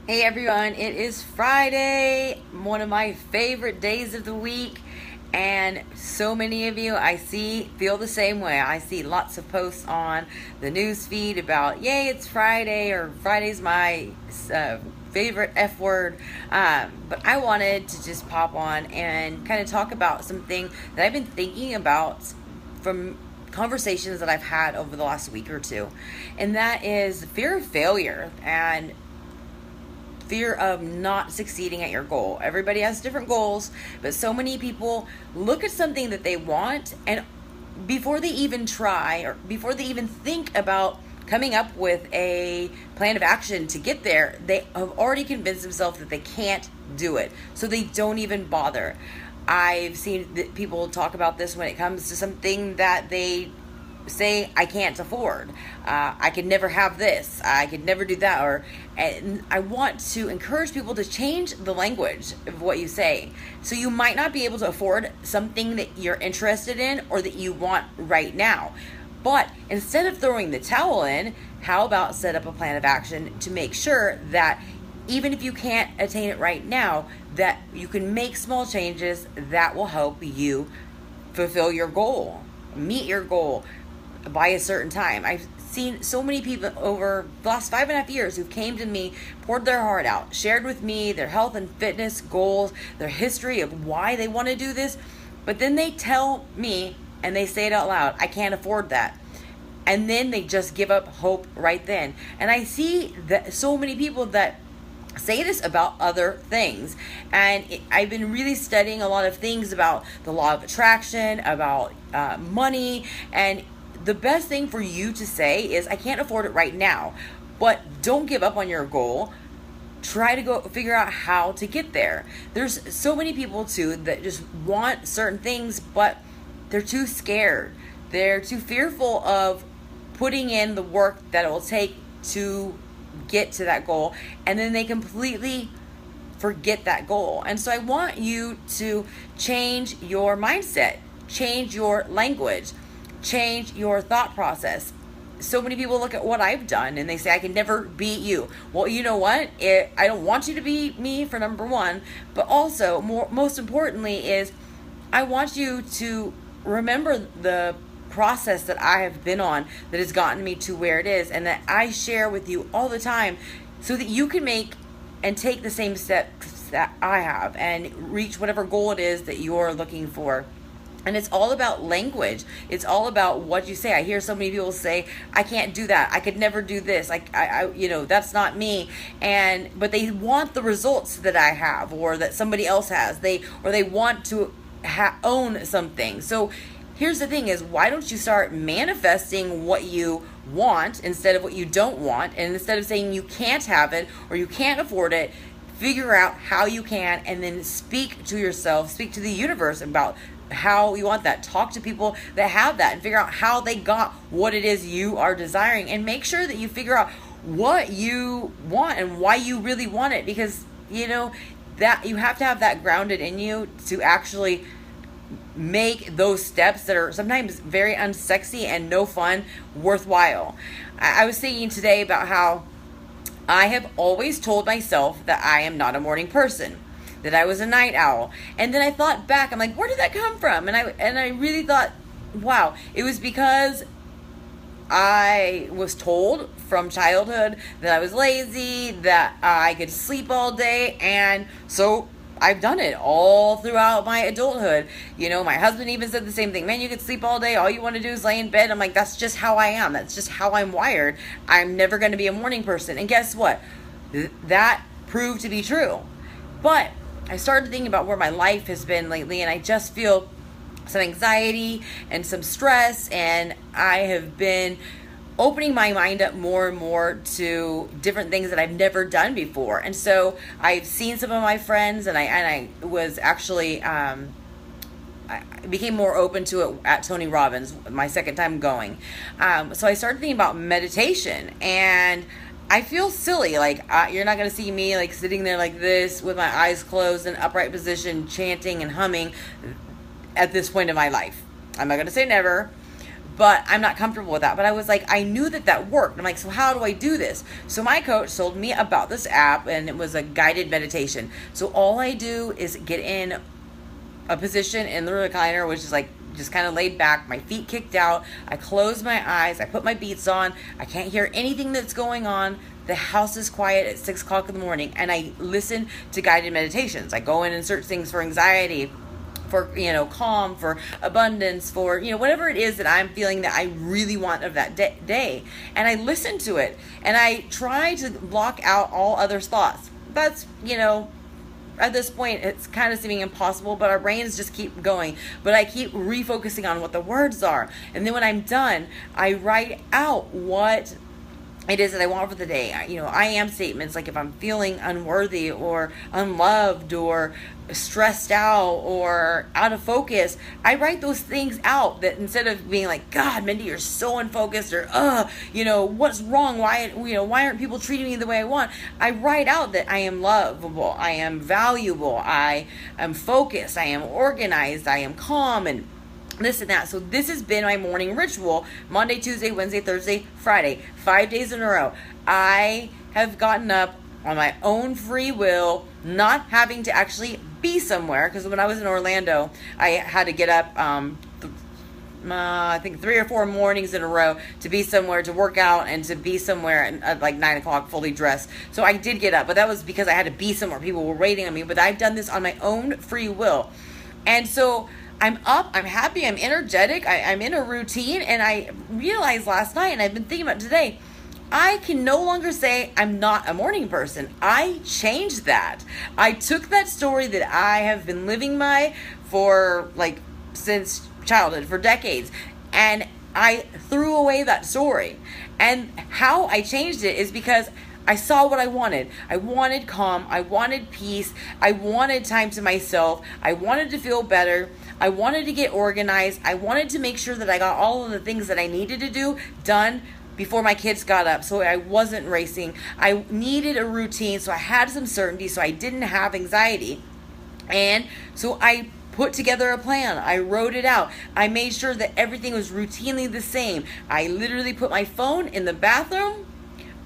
Hey everyone, it is Friday, one of my favorite days of the week, and so many of you I see feel the same way. I see lots of posts on the news feed about, yay, it's Friday, or Friday's my favorite F word. But I wanted to just pop on and kind of talk about something that I've been thinking about from conversations that I've had over the last week or two, and that is fear of failure and fear of not succeeding at your goal. Everybody has different goals, but so many people look at something that they want, and before they even try or before they even think about coming up with a plan of action to get there, they have already convinced themselves that they can't do it. So they don't even bother. I've seen people talk about this when it comes to something that they say I can't afford. I could never have this. I could never do that. And I want to encourage people to change the language of what you say. So you might not be able to afford something that you're interested in or that you want right now. But instead of throwing the towel in, how about set up a plan of action to make sure that even if you can't attain it right now, that you can make small changes that will help you fulfill your goal, meet your goal by a certain time. I've seen so many people over the last 5.5 years who came to me, poured their heart out, shared with me their health and fitness goals, their history of why they want to do this, but then they tell me and they say it out loud, I can't afford that. And then they just give up hope right then. And I see that so many people that say this about other things, and I've been really studying a lot of things about the law of attraction, about money, and the best thing for you to say is, I can't afford it right now, but don't give up on your goal. Try to go figure out how to get there. There's so many people too that just want certain things, but they're too scared. They're too fearful of putting in the work that it will take to get to that goal, and then they completely forget that goal. And so I want you to change your mindset, change your language, change your thought process. So many people look at what I've done and they say, I can never beat you. Well, you know what? I don't want you to beat me, for number one, but also most importantly is I want you to remember the process that I have been on that has gotten me to where it is, and that I share with you all the time so that you can make and take the same steps that I have and reach whatever goal it is that you're looking for. And it's all about language. It's all about what you say. I hear so many people say, I can't do that. I could never do this. That's not me. But they want the results that I have or that somebody else has. They want to own something. So here's the thing is, why don't you start manifesting what you want instead of what you don't want? And instead of saying you can't have it or you can't afford it, figure out how you can, and then speak to yourself, speak to the universe about how you want that. Talk to people that have that and figure out how they got what it is you are desiring, and make sure that you figure out what you want and why you really want it, because that you have to have that grounded in you to actually make those steps that are sometimes very unsexy and no fun worthwhile. I was thinking today about how I have always told myself that I am not a morning person, that I was a night owl. And then I thought back, I'm like, where did that come from? And I really thought, wow, it was because I was told from childhood that I was lazy, that I could sleep all day, and so I've done it all throughout my adulthood. My husband even said the same thing. Man, you could sleep all day. All you want to do is lay in bed. I'm like, that's just how I am. That's just how I'm wired. I'm never going to be a morning person. And guess what? That proved to be true. But I started thinking about where my life has been lately, and I just feel some anxiety and some stress, and I have been opening my mind up more and more to different things that I've never done before. And so I've seen some of my friends, and I was actually I became more open to it at Tony Robbins, my second time going. So I started thinking about meditation, and I feel silly. Like, you're not going to see me like sitting there like this with my eyes closed in upright position, chanting and humming at this point in my life. I'm not going to say never, but I'm not comfortable with that. But I was like, I knew that worked. I'm like, so how do I do this? So my coach told me about this app, and it was a guided meditation. So all I do is get in a position in the recliner, which is like just kind of laid back, my feet kicked out. I close my eyes, I put my beats on. I can't hear anything that's going on. The house is quiet at 6 o'clock in the morning, and I listen to guided meditations. I go in and search things for anxiety, for calm, for abundance, for whatever it is that I'm feeling that I really want of that day, and I listen to it, and I try to block out all other thoughts. That's at this point it's kind of seeming impossible, but our brains just keep going. But I keep refocusing on what the words are, and then when I'm done, I write out what it is that I want for the day. I am statements like if I'm feeling unworthy or unloved or stressed out or out of focus, I write those things out, that instead of being like, God, Mindy, you're so unfocused, or what's wrong? Why aren't people treating me the way I want? I write out that I am lovable, I am valuable, I am focused, I am organized, I am calm, and this and that. So this has been my morning ritual, Monday, Tuesday, Wednesday, Thursday, Friday, 5 days in a row. I have gotten up on my own free will, not having to actually be somewhere, because when I was in Orlando, I had to get up I think 3 or 4 mornings in a row to be somewhere, to work out, and to be somewhere at like 9 o'clock fully dressed. So I did get up, but that was because I had to be somewhere. People were waiting on me, but I've done this on my own free will. And so I'm up, I'm happy, I'm energetic, I'm in a routine, and I realized last night, and I've been thinking about today, I can no longer say I'm not a morning person. I changed that. I took that story that I have been living by for since childhood, for decades, and I threw away that story. And how I changed it is because I saw what I wanted. I wanted calm. I wanted peace. I wanted time to myself. I wanted to feel better. I wanted to get organized. I wanted to make sure that I got all of the things that I needed to do done before my kids got up, so I wasn't racing. I needed a routine, so I had some certainty, so I didn't have anxiety. And so I put together a plan. I wrote it out. I made sure that everything was routinely the same. I literally put my phone in the bathroom.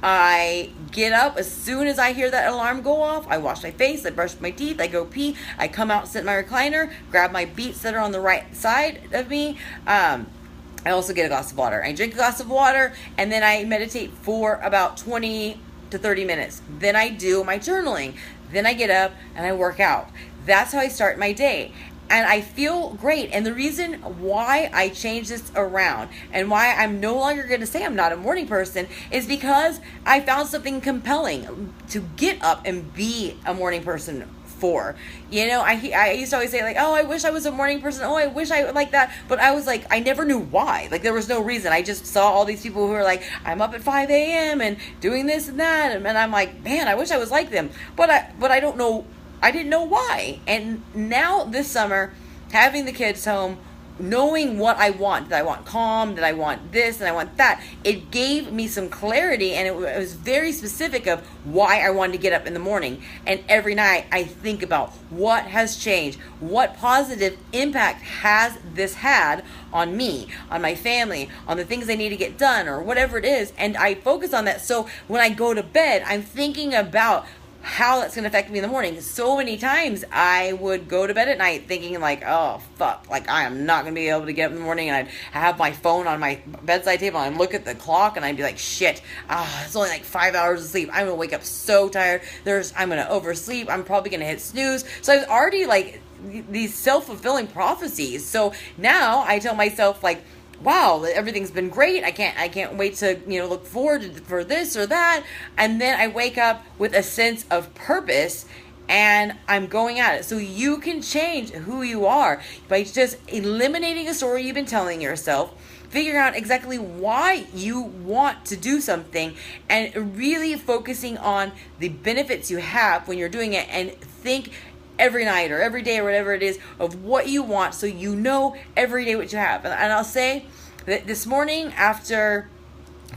I get up as soon as I hear that alarm go off. I wash my face, I brush my teeth, I go pee, I come out, sit in my recliner, grab my beats that are on the right side of me. I also get a glass of water. I drink a glass of water, and then I meditate for about 20 to 30 minutes. Then I do my journaling. Then I get up and I work out. That's how I start my day. And I feel great. And the reason why I changed this around and why I'm no longer going to say I'm not a morning person is because I found something compelling to get up and be a morning person for. I used to always say like, oh, I wish I was a morning person. Oh, I wish I would like that. But I was like, I never knew why. Like, there was no reason. I just saw all these people who were like, I'm up at 5 a.m. and doing this and that. And I'm like, man, I wish I was like them. But I don't know. I didn't know why. And now this summer, having the kids home, knowing what I want, that I want calm, that I want this and I want that, it gave me some clarity, and it was very specific of why I wanted to get up in the morning. And every night I think about what has changed, what positive impact has this had on me, on my family, on the things I need to get done, or whatever it is, and I focus on that. So when I go to bed, I'm thinking about how that's going to affect me in the morning. So many times I would go to bed at night thinking like, oh, fuck, like I am not going to be able to get up in the morning, and I'd have my phone on my bedside table and I'd look at the clock and I'd be like, shit, it's only like 5 hours of sleep. I'm going to wake up so tired. I'm going to oversleep. I'm probably going to hit snooze. So I was already like these self-fulfilling prophecies. So now I tell myself like, wow, everything's been great. I can't wait to, look forward for this or that. And then I wake up with a sense of purpose, and I'm going at it. So you can change who you are by just eliminating a story you've been telling yourself, figuring out exactly why you want to do something, and really focusing on the benefits you have when you're doing it, and think every night or every day or whatever it is of what you want, so you know every day what you have. And I'll say that this morning, after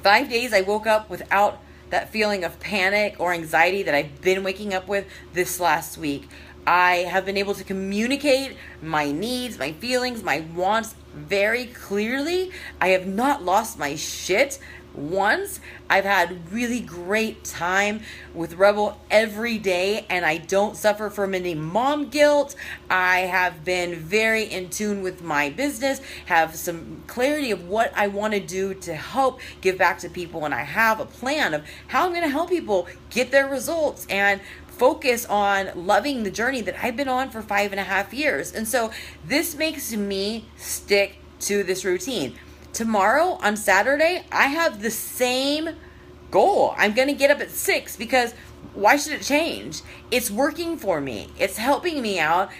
5 days, I woke up without that feeling of panic or anxiety that I've been waking up with this last week. I have been able to communicate my needs, my feelings, my wants very clearly. I have not lost my shit once. I've had really great time with Rebel every day, and I don't suffer from any mom guilt. I have been very in tune with my business, have some clarity of what I want to do to help give back to people, and I have a plan of how I'm going to help people get their results and focus on loving the journey that I've been on for 5.5 years. And so this makes me stick to this routine. Tomorrow on Saturday, I have the same goal. I'm going to get up at 6 because why should it change? It's working for me. It's helping me out.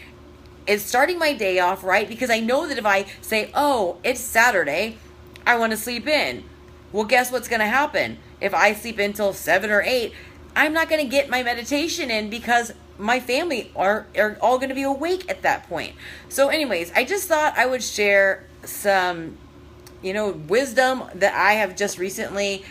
It's starting my day off right, because I know that if I say, oh, it's Saturday, I want to sleep in. Well, guess what's going to happen? If I sleep in till 7 or 8, I'm not going to get my meditation in because my family are all going to be awake at that point. So anyways, I just thought I would share some, wisdom that I have just recently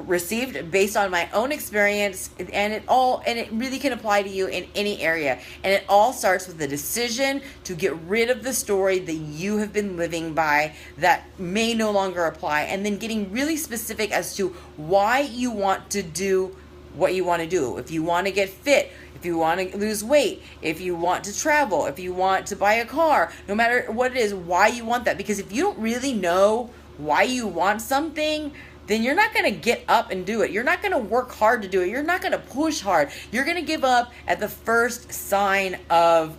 received based on my own experience, and it really can apply to you in any area. And it all starts with the decision to get rid of the story that you have been living by that may no longer apply, and then getting really specific as to why you want to do what you want to do. If you want to get fit, if you want to lose weight, if you want to travel, if you want to buy a car, no matter what it is, why you want that. Because if you don't really know why you want something, then you're not going to get up and do it. You're not going to work hard to do it. You're not going to push hard. You're going to give up at the first sign of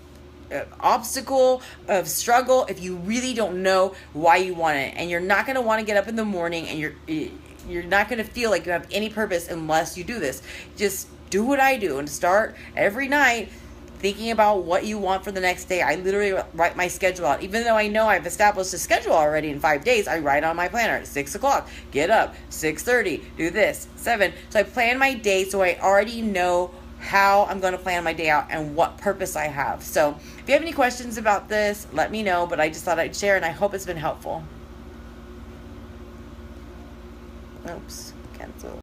obstacle, of struggle, if you really don't know why you want it. And you're not going to want to get up in the morning, and you're not going to feel like you have any purpose unless you do this. Just do what I do and start every night thinking about what you want for the next day. I literally write my schedule out. Even though I know I've established a schedule already in 5 days, I write on my planner at 6 o'clock, get up, 6:30, do this, 7. So I plan my day so I already know how I'm going to plan my day out and what purpose I have. So if you have any questions about this, let me know. But I just thought I'd share, and I hope it's been helpful. Oops, cancel.